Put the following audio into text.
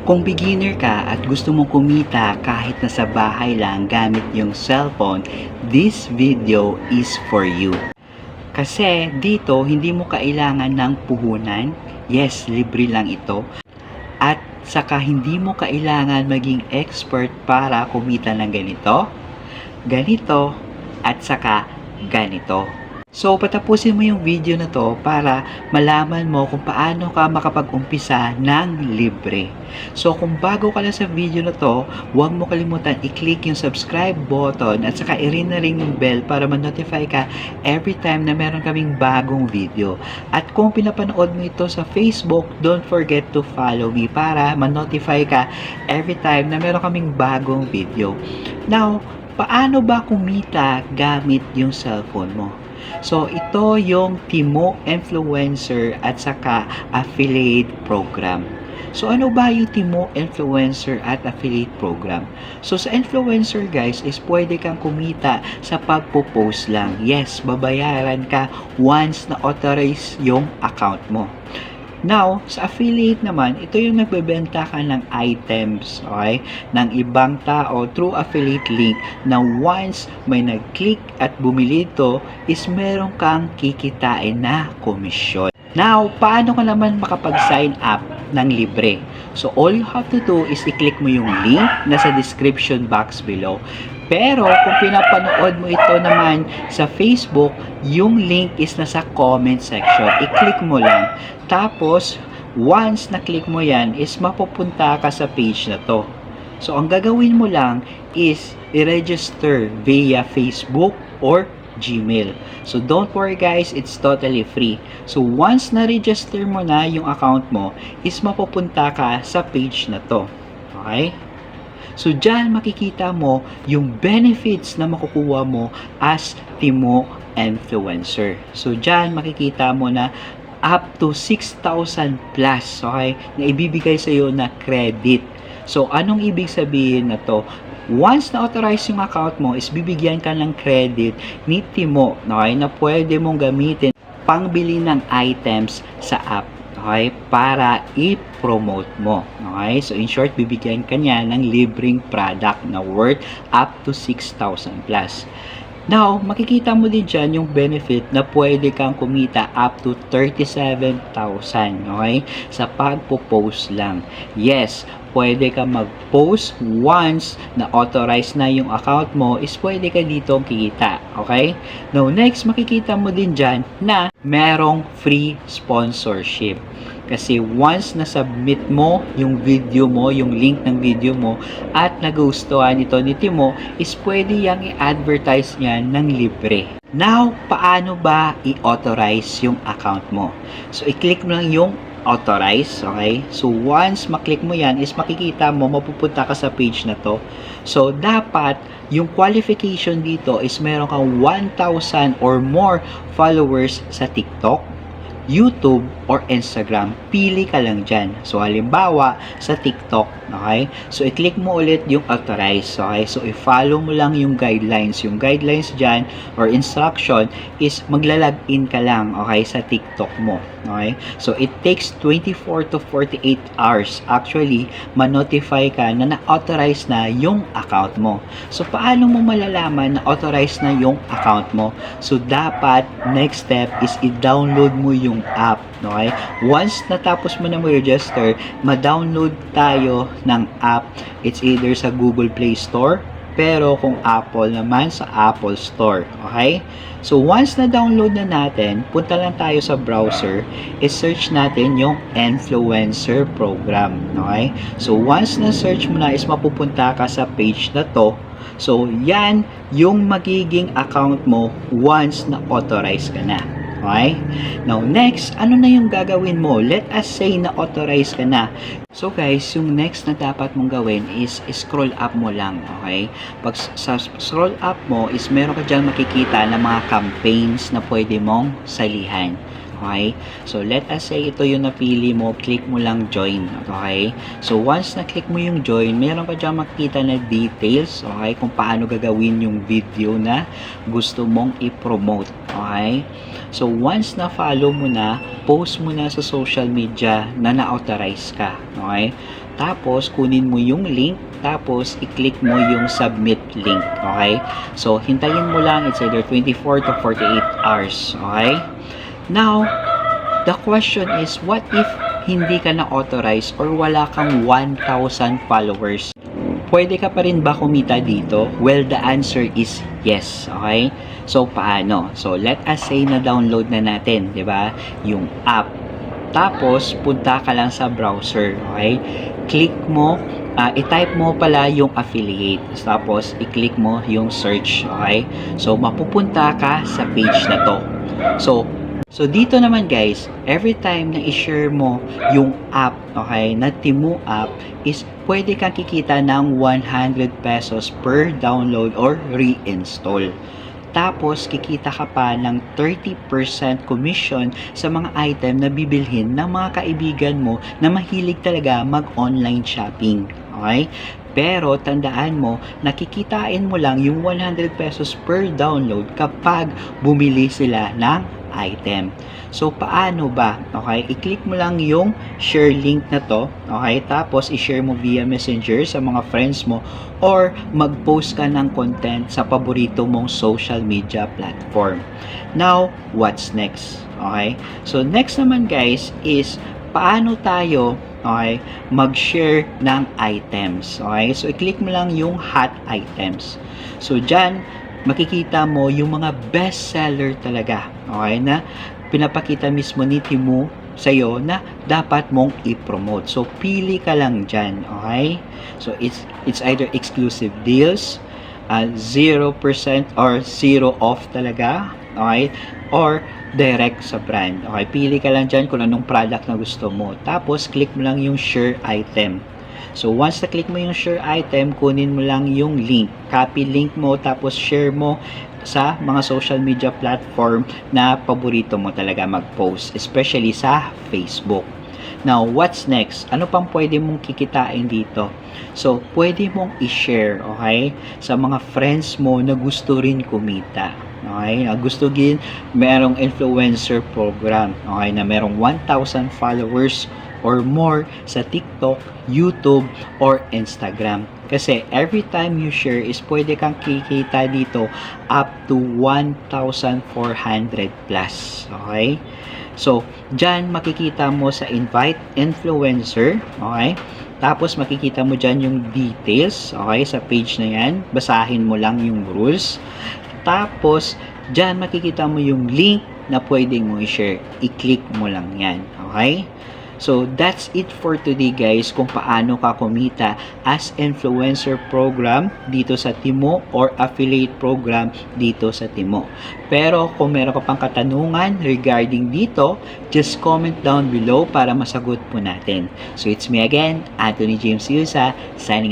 Kung beginner ka at gusto mong kumita kahit nasa bahay lang gamit yung cellphone, this video is for you. Kasi dito, hindi mo kailangan ng puhunan. Yes, libre lang ito. At saka hindi mo kailangan maging expert para kumita ng ganito, at saka ganito. So, patapusin mo yung video na to para malaman mo kung paano ka makapag-umpisa ng libre. So, kung bago ka lang sa video na to, huwag mo kalimutan i-click yung subscribe button at saka i-ring na ring yung bell para ma-notify ka every time na meron kaming bagong video. At kung pinapanood mo ito sa Facebook, don't forget to follow me para ma-notify ka every time na meron kaming bagong video. Now, paano ba kumita gamit yung cellphone mo? So, ito yung Timo Influencer at saka Affiliate Program. So, ano ba yung Timo Influencer at Affiliate Program? So, sa influencer guys is pwede kang kumita sa pagpo-post lang. Yes, babayaran ka once na authorize yung account mo. Now, sa affiliate naman, ito yung nagbebenta ka ng items, okay, ng ibang tao through affiliate link na once may nag-click at bumili ito, is meron kang kikitain na komisyon. Now, paano ka naman makapag-sign up ng libre? So, all you have to do is i-click mo yung link na sa description box below. Pero, kung pinapanood mo ito naman sa Facebook, yung link is nasa comment section. I-click mo lang. Tapos, once na-click mo yan, is mapupunta ka sa page na to. So, ang gagawin mo lang is i-register via Facebook or Gmail. So, don't worry guys, it's totally free. So, once na-register mo na yung account mo, is mapupunta ka sa page na to. Okay? So, dyan makikita mo yung benefits na makukuha mo as Timo Influencer. So, dyan makikita mo na up to 6,000 plus, okay, na ibibigay sa iyo na credit. So, anong ibig sabihin na to? Once na-authorize yung account mo, is bibigyan ka ng credit ni Timo, okay, na pwede mong gamitin pangbili ng items sa app. Okay, para i-promote mo. Okay, so in short, bibigyan ka niya ng libreng product na worth up to 6,000 plus. Now, makikita mo din dyan yung benefit na pwede kang kumita up to 37,000, okay, sa pagpo-post lang. Yes, pwede ka mag-post once na authorize na yung account mo, is pwede ka dito kikita, okay? Now, next, makikita mo din dyan na merong free sponsorship. Kasi once na-submit mo yung video mo, yung link ng video mo, at nagustuhan ito ni Timo, is pwede yang i-advertise niya ng libre. Now, paano ba i-authorize yung account mo? So, i-click mo lang yung authorize, okay? So, once maklik mo yan, is makikita mo, mapupunta ka sa page na to. So, dapat, yung qualification dito is meron kang 1,000 or more followers sa TikTok, YouTube, or Instagram. Pili ka lang dyan. So, halimbawa, sa TikTok, okay? So, i-click mo ulit yung authorize, okay? So, i-follow mo lang yung guidelines. Yung guidelines dyan, or instruction, is magla-login ka lang, okay, sa TikTok mo, okay? So, it takes 24 to 48 hours, actually, ma-notify ka na na-authorize na yung account mo. So, paano mo malalaman na authorize na yung account mo? So, dapat, next step is i-download mo yung app, okay? Once natapos mo na mag-register, ma-download tayo ng app. It's either sa Google Play Store, pero kung Apple naman, sa Apple Store, okay? So, once na-download na natin, punta lang tayo sa browser, i-search natin yung Influencer Program, okay? So, once na-search mo na, is mapupunta ka sa page na to. So, yan yung magiging account mo once na-authorize ka na. Okay? Now, next, ano na yung gagawin mo? Let us say na authorize ka na. So guys, yung next na dapat mong gawin is scroll up mo lang, okay? Pag sa scroll up mo is meron ka dyan makikita na mga campaigns na pwede mong salihan. Okay? So, let us say ito yung napili mo, click mo lang join. Okay? So, once na-click mo yung join, meron ka dyan makikita na details, okay? Kung paano gagawin yung video na gusto mong i-promote. Okay? So, once na-follow mo na, post mo na sa social media na na-authorize ka. Okay? Tapos, kunin mo yung link. Tapos, i-click mo yung submit link. Okay? So, hintayin mo lang. It's either 24 to 48 hours. Okay? Now, the question is, what if hindi ka na-authorize or wala kang 1,000 followers? Pwede ka pa rin ba kumita dito? Well, the answer is yes. Okay? So, paano? So, let us say na download na natin, di ba? Yung app. Tapos, punta ka lang sa browser. Okay? Click mo, i-type mo pala yung affiliate. Tapos, i-click mo yung search. Okay? So, mapupunta ka sa page na to. So, dito naman guys, every time na i-share mo yung app, okay, na Temu app, is pwede kang kikita ng 100 pesos per download or reinstall. Tapos, kikita ka pa ng 30% commission sa mga item na bibilhin ng mga kaibigan mo na mahilig talaga mag-online shopping. Okay? Pero, tandaan mo, nakikitain mo lang yung 100 pesos per download kapag bumili sila ng item. So, paano ba? Okay, i-click mo lang yung share link na to. Okay, tapos i-share mo via messenger sa mga friends mo or mag-post ka ng content sa paborito mong social media platform. Now, what's next? Okay, so next naman guys is paano tayo mag-share ng items. Okay, so i-click mo lang yung hot items. So, dyan, makikita mo yung mga best seller talaga, okay, na pinapakita mismo ni Temu sa'yo na dapat mong i-promote. So, pili ka lang dyan, okay? So, it's either exclusive deals, 0% or 0 off talaga, okay? Or direct sa brand, okay? Pili ka lang dyan kung anong product na gusto mo. Tapos, click mo lang yung share item. So, once na-click mo yung share item, kunin mo lang yung link. Copy link mo, tapos share mo sa mga social media platform na paborito mo talaga mag-post, especially sa Facebook. Now, what's next? Ano pang pwede mong kikitain dito? So, pwede mong i-share, okay, sa mga friends mo na gusto rin kumita. Okay, gusto din merong influencer program, okay, na merong 1,000 followers or more sa TikTok, YouTube, or Instagram. Kasi every time you share is pwede kang kikita dito up to 1,400 plus. Okay? So, dyan makikita mo sa invite influencer. Okay? Tapos makikita mo dyan yung details. Okay? Sa page na yan. Basahin mo lang yung rules. Tapos, dyan makikita mo yung link na pwedeng mo i-share. I-click mo lang yan. Okay? So, that's it for today guys kung paano ka kumita as influencer program dito sa Temu or affiliate program dito sa Temu. Pero kung meron ka pang katanungan regarding dito, just comment down below para masagot po natin. So, it's me again, Anthony James Yusa, signing out.